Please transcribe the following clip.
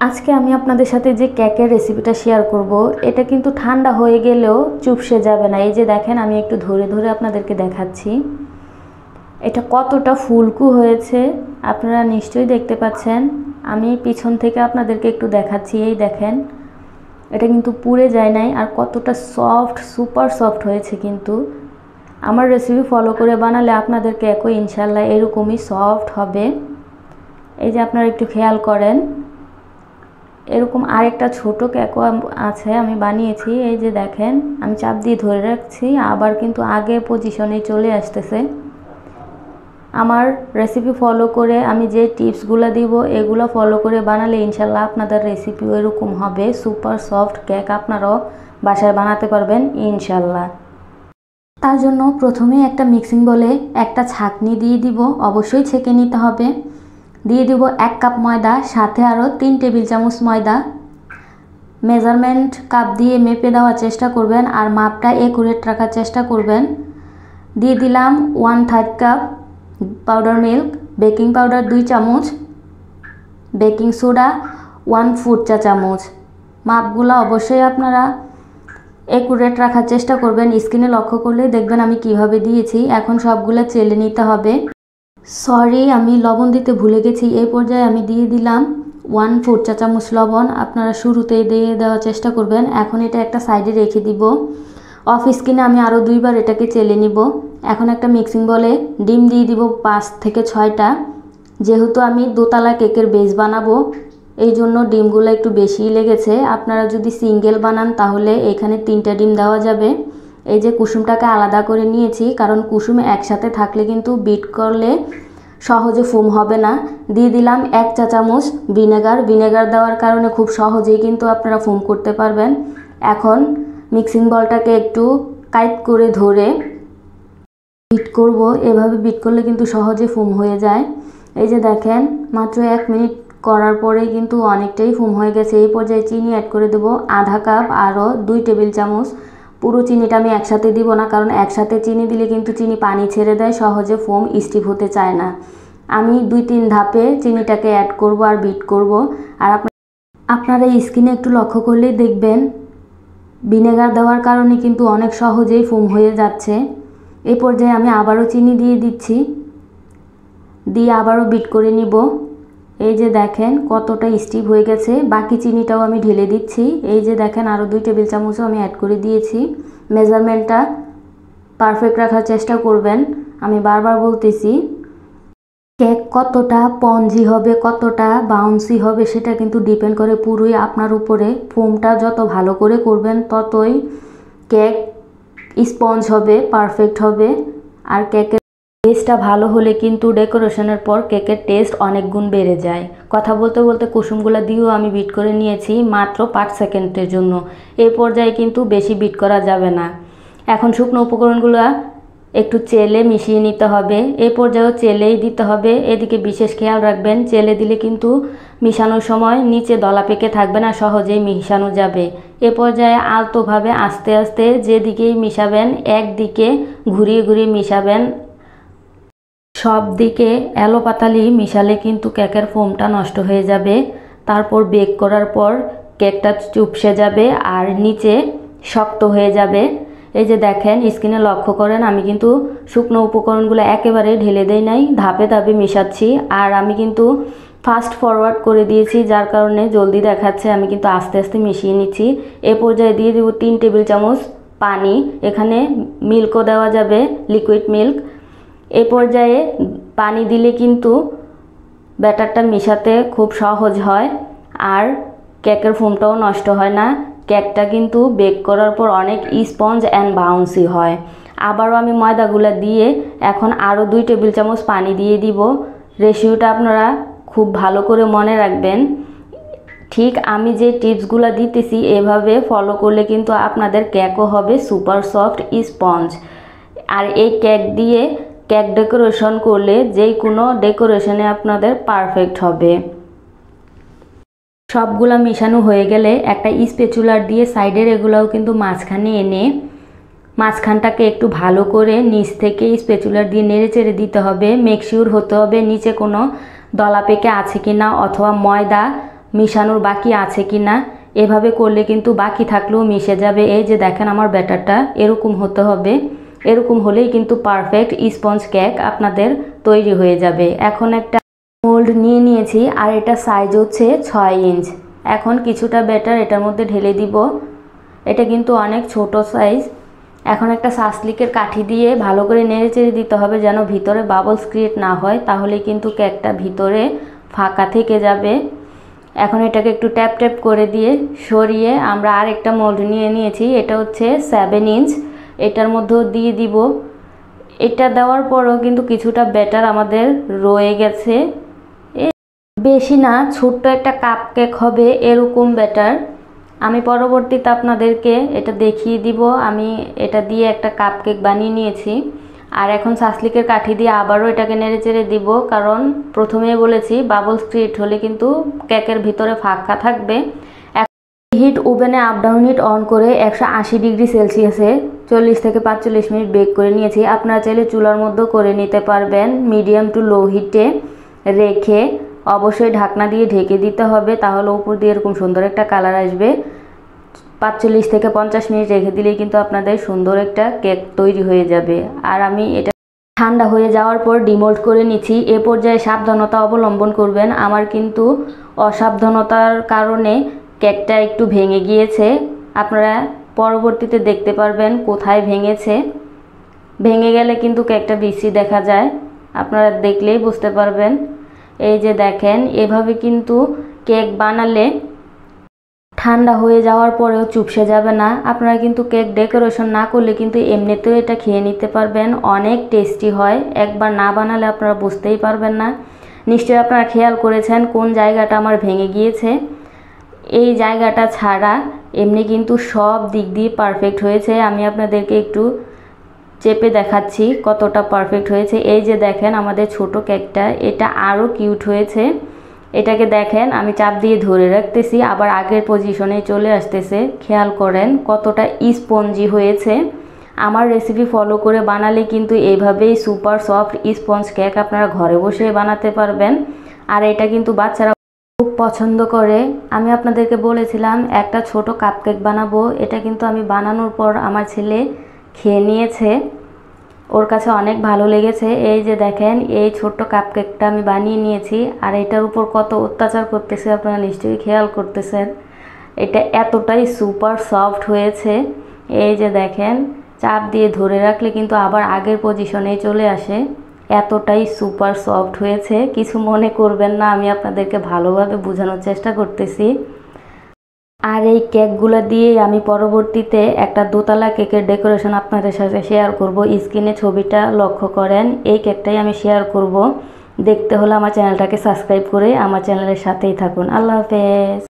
আজকে আমি আপনাদের সাথে যে কেকের রেসিপিটা শেয়ার করব, এটা কিন্তু ঠান্ডা হয়ে গেলেও চুপসে যাবে না। এই যে দেখেন, আমি একটু ধরে ধরে আপনাদেরকে দেখাচ্ছি এটা কতটা ফুলকু হয়েছে। আপনারা নিশ্চয়ই দেখতে পাচ্ছেন। আমি পিছন থেকে আপনাদেরকে একটু দেখাচ্ছি। এই দেখেন, এটা কিন্তু পুড়ে যায় নাই, আর কতটা সফট, সুপার সফট হয়েছে। কিন্তু আমার রেসিপি ফলো করে বানালে আপনাদের কেকও ইনশাল্লাহ এরকমই সফট হবে। এই যে আপনারা একটু খেয়াল করেন, এরকম আরেকটা ছোট কেকও আছে, আমি বানিয়েছি। এই যে দেখেন, আমি চাপ দিয়ে ধরে রাখছি, আবার কিন্তু আগের পজিশনে চলে আসতেছে। আমার রেসিপি ফলো করে আমি যে টিপসগুলো দিব, এগুলো ফলো করে বানালে ইনশাল্লাহ আপনাদের রেসিপিও এরকম হবে। সুপার সফট কেক আপনারাও বাসায় বানাতে পারবেন ইনশাল্লাহ। তার জন্য প্রথমে একটা মিক্সিং বলে একটা ছাঁকনি দিয়ে দিব, অবশ্যই ছেঁকে নিতে হবে। দিয়ে দিব 1 কাপ ময়দা, সাথে আরও 3 টেবিল চামচ ময়দা। মেজারমেন্ট কাপ দিয়ে মেপে দেওয়ার চেষ্টা করবেন, আর মাপটা একুরেট রাখার চেষ্টা করবেন। দিয়ে দিলাম 1/3 cup powder milk, baking powder 2 চামচ, বেকিং সোডা 1/4 চা চামচ। মাপগুলো অবশ্যই আপনারা একুরেট রাখার চেষ্টা করবেন। স্ক্রিনে লক্ষ্য করলে দেখবেন আমি কিভাবে দিয়েছি। এখন সবগুলো চেলে নিতে হবে। সরি, আমি লবণ দিতে ভুলে গেছি। এই পর্যায়ে আমি দিয়ে দিলাম 1/4 চা চামচ লবণ। আপনারা শুরুতেই দিয়ে দেওয়ার চেষ্টা করবেন। এখন এটা একটা সাইডে রেখে দিব। অফ স্ক্রিনে আমি আরও 2বার এটাকে চেলে নিব। এখন একটা মিক্সিং বলে ডিম দিয়ে দিব 5 থেকে 6টা। যেহেতু আমি দোতলা কেকের বেস বানাবো, এই জন্য ডিমগুলো একটু বেশিই লেগেছে। আপনারা যদি সিঙ্গেল বানান তাহলে এখানে 3টা ডিম দেওয়া যাবে। এই যে কুসুমটাকে আলাদা করে নিয়েছি, কারণ কুসুম একসাথে থাকলে কিন্তু বিট করলে সহজে ফোম হবে না। দিয়ে দিলাম 1 চা চামচ ভিনেগার দেওয়ার কারণে খুব সহজেই কিন্তু আপনারা ফোম করতে পারবেন। এখন মিক্সিং বলটাকে একটু টাইট করে ধরে বিট করব। এভাবে বিট করলে কিন্তু সহজে ফোম হয়ে যায়। এই যে দেখেন, মাত্র 1 মিনিট করার পরে কিন্তু অনেকটাই ফোম হয়ে গেছে। এই পর্যায়ে চিনি অ্যাড করে দেবো 1/2 কাপ, আরও 2 টেবিল চামচ। পুরো চিনিটা আমি একসাথে দিব না, কারণ একসাথে চিনি দিলে কিন্তু চিনি পানি ছেড়ে দেয়, সহজে ফোম স্টিফ হতে চায় না। আমি 2-3 ধাপে চিনিটাকে অ্যাড করব আর বিট করব। আর আপনারা স্ক্রিনে একটু লক্ষ্য করলেই দেখবেন ভিনেগার দেওয়ার কারণে কিন্তু অনেক সহজেই ফোম হয়ে যাচ্ছে। এই পর্যায়ে আমি আবারও চিনি দিয়ে দিচ্ছি, দিয়ে আবারও বিট করে নিব। এই যে দেখেন কতটা স্টিফ হয়ে গেছে। বাকি চিনিটাও আমি ঢেলে দিচ্ছি। এই যে দেখেন, আরও 2 টেবিল চামচও আমি অ্যাড করে দিয়েছি। মেজারমেন্টটা পারফেক্ট রাখার চেষ্টা করবেন। আমি বারবার বলতেছি, কেক কতটা স্পঞ্জি হবে, কতটা বাউন্সি হবে, সেটা কিন্তু ডিপেন্ড করে পুরোই আপনার উপরে। ফোমটা যত ভালো করে করবেন ততই কেক স্পঞ্জ হবে, পারফেক্ট হবে। আর কেকের টেস্টটা ভালো হলে কিন্তু ডেকোরেশনের পর কেকের টেস্ট অনেক গুণ বেড়ে যায়। কথা বলতে বলতে কুসুমগুলো দিয়েও আমি বিট করে নিয়েছি মাত্র 5 সেকেন্ডের জন্য। এই পর্যায়ে কিন্তু বেশি বিট করা যাবে না। এখন শুকনো উপকরণগুলো একটু চেলে মিশিয়ে নিতে হবে। এই পর্যায়েও চেলেই দিতে হবে। এদিকে বিশেষ খেয়াল রাখবেন, চেলে দিলে কিন্তু মিশানোর সময় নিচে দলা পেকে থাকবে না, সহজেই মিশানো যাবে। এ পর্যায়ে আলতোভাবে আস্তে আস্তে যেদিকেই মিশাবেন একদিকে ঘুরিয়ে ঘুরিয়ে মিশাবেন। সব দিকে এলোপাতালি মিশালে কিন্তু কেকের ফোমটা নষ্ট হয়ে যাবে। তারপর বেক করার পর কেকটা চুপসে যাবে আর নিচে শক্ত হয়ে যাবে। এই যে দেখেন, স্ক্রিনে লক্ষ্য করেন, আমি কিন্তু শুকনো উপকরণগুলো একেবারে ঢেলে দেই নাই, ধাপে ধাপে মিশাচ্ছি। আর আমি কিন্তু ফাস্ট ফরওয়ার্ড করে দিয়েছি, যার কারণে জলদি দেখাচ্ছে। আমি কিন্তু আস্তে আস্তে মিশিয়ে নিচ্ছি। এ পর্যায়ে দিয়ে দেব 3 টেবিল চামচ পানি। এখানে মিল্কও দেওয়া যাবে, লিকুইড মিল্ক। এ পর্যায়ে পানি দিলে কিন্তু ব্যাটারটা মিশাতে খুব সহজ হয়, আর কেকের ফোমটাও নষ্ট হয় না। কেকটা কিন্তু বেক করার পর অনেক স্পঞ্জ অ্যান্ড বাউন্সি হয়। আবারও আমি ময়দাগুলো দিয়ে এখন আরও 2 টেবিল চামচ পানি দিয়ে দিব। রেশিওটা আপনারা খুব ভালো করে মনে রাখবেন। ঠিক আমি যে টিপসগুলো দিতেছি এভাবে ফলো করলে কিন্তু আপনাদের কেকও হবে সুপার সফট স্পঞ্জ। আর এই কেক দিয়ে কেক ডেকোরেশন করলে যে কোনো ডেকোরেশনে আপনাদের পারফেক্ট হবে। সবগুলা মিশানো হয়ে গেলে একটা স্প্যাচুলার দিয়ে সাইডের এগুলাও কিন্তু মাঝখানে এনে মাঝখানটাকে একটু ভালো করে নিচ থেকে স্প্যাচুলার দিয়ে নেড়ে চেড়ে দিতে হবে। মেক শিওর হতে হবে নিচে কোনো দলা পেকে আছে কিনা, অথবা ময়দা মিশানোর বাকি আছে কি না। এভাবে করলে কিন্তু বাকি থাকলেও মিশে যাবে। এই যে দেখেন আমার ব্যাটারটা এরকম হতে হবে, এরকম হলেই কিন্তু পারফেক্ট স্পঞ্জ কেক আপনাদের তৈরি হয়ে যাবে। এখন একটা মোল্ড নিয়ে নিয়েছি আর এটা সাইজ হচ্ছে 6 ইঞ্চ। এখন কিছুটা ব্যাটার এটার মধ্যে ঢেলে দিব। এটা কিন্তু অনেক ছোট সাইজ। এখন একটা সাসলিকের কাঠি দিয়ে ভালো করে নেড়েচেড়ে দিতে হবে যেন ভিতরে বাবলস ক্রিয়েট না হয়, তাহলে কিন্তু কেকটা ভিতরে ফাঁকা থেকে যাবে। এখন এটাকে একটু ট্যাপ ট্যাপ করে দিয়ে সরিয়ে আমরা আরেকটা মোল্ড নিয়ে নিয়েছি, এটা হচ্ছে 7 ইঞ্চ। এটার মধ্যেও দিয়ে দিব। এটা দেওয়ার পরও কিন্তু কিছুটা ব্যাটার আমাদের রয়ে গেছে, বেশি না, ছোট্ট একটা কাপ কেক হবে এরকম ব্যাটার। আমি পরবর্তীতে আপনাদেরকে এটা দেখিয়ে দিব। আমি এটা দিয়ে একটা কাপ কেক বানিয়ে নিয়েছি। আর এখন সাসলিকের কাঠি দিয়ে আবারও এটাকে নেড়েচেড়ে দিব, কারণ প্রথমেই বলেছি বাবলস ক্রিয়েট হলে কিন্তু কেকের ভিতরে ফাঁকা থাকবে। হিট ওভেনে আপ ডাউন হিট অন করে 180 ডিগ্রি সেলসিয়াসে 40 থেকে 45 মিনিট বেক করে নিয়েছি। আপনারা চাইলে চুলার মধ্যেও করে নিতে পারবেন, মিডিয়াম টু লো হিটে রেখে। অবশ্যই ঢাকনা দিয়ে ঢেকে দিতে হবে, তাহলে উপর দিয়ে এরকম সুন্দর একটা কালার আসবে। 45 থেকে 50 মিনিট রেখে দিলেই কিন্তু আপনাদের সুন্দর একটা কেক তৈরি হয়ে যাবে। আর আমি এটা ঠান্ডা হয়ে যাওয়ার পর ডিমোল্ড করে নিচ্ছি। এ পর্যায়ে সাবধানতা অবলম্বন করবেন। আমার কিন্তু অসাবধানতার কারণে কেকটা একটু ভেঙে গিয়েছে। আপনারা পরবর্তীতে দেখতে পারবেন কোথায় ভেঙেছে। ভেঙে গেলে কিন্তু কেকটা বিশ্রী দেখা যায়, আপনারা দেখলেই বুঝতে পারবেন। এই যে দেখেন, এভাবে কিন্তু কেক বানালে ঠান্ডা হয়ে যাওয়ার পরেও চুপসে যাবে না। আপনারা কিন্তু কেক ডেকোরেশন না করলে কিন্তু এমনিতেও এটা খেয়ে নিতে পারবেন, অনেক টেস্টি হয়। একবার না বানালে আপনারা বুঝতেই পারবেন না। নিশ্চয়ই আপনারা খেয়াল করেছেন কোন জায়গাটা আমার ভেঙে গিয়েছে। এই জায়গাটা ছাড়া এমনি কিন্তু সব দিক দিয়ে পারফেক্ট হয়েছে। আমি আপনাদেরকে একটু চেপে দেখাচ্ছি কতটা পারফেক্ট হয়েছে। এই যে দেখেন আমাদের ছোট কেকটা, এটা আরও কিউট হয়েছে। এটাকে দেখেন আমি চাপ দিয়ে ধরে রাখতেছি, আবার আগের পজিশনে চলে আসতেছে। খেয়াল করেন কতটা স্পঞ্জি হয়েছে। আমার রেসিপি ফলো করে বানালে কিন্তু এইভাবেই সুপার সফট স্পঞ্জ কেক আপনারা ঘরে বসে বানাতে পারবেন। আর এটা কিন্তু বাচ্চারা খুব পছন্দ করে। আমি আপনাদেরকে বলেছিলাম একটা ছোট কাপ কেক বানাবো, এটা কিন্তু আমি বানানোর পর আমার ছেলে খেয়ে নিয়েছে, ওর কাছে অনেক ভালো লেগেছে। এই যে দেখেন এই ছোট্ট কাপ কেকটা আমি বানিয়ে নিয়েছি, আর এটার উপর কত অত্যাচার করতেছে আপনারা নিশ্চয়ই খেয়াল করতেছেন। এটা এতটাই সুপার সফট হয়েছে। এই যে দেখেন চাপ দিয়ে ধরে রাখলে কিন্তু আবার আগের পজিশনে চলে আসে, এতটাই সুপার সফট হয়েছে। কিছু মনে করবেন না, আমি আপনাদেরকে ভালোভাবে বোঝানোর চেষ্টা করতেছি। আর এই কেকগুলো দিয়ে আমি পরবর্তীতে একটা দোতলা কেকের ডেকোরেশন আপনাদের সাথে শেয়ার করব। স্ক্রিনে ছবিটা লক্ষ্য করেন, এই কেকটাই আমি শেয়ার করব। দেখতে হলে আমার চ্যানেলটাকে সাবস্ক্রাইব করে আমার চ্যানেলের সাথেই থাকুন। আল্লাহ হাফেজ।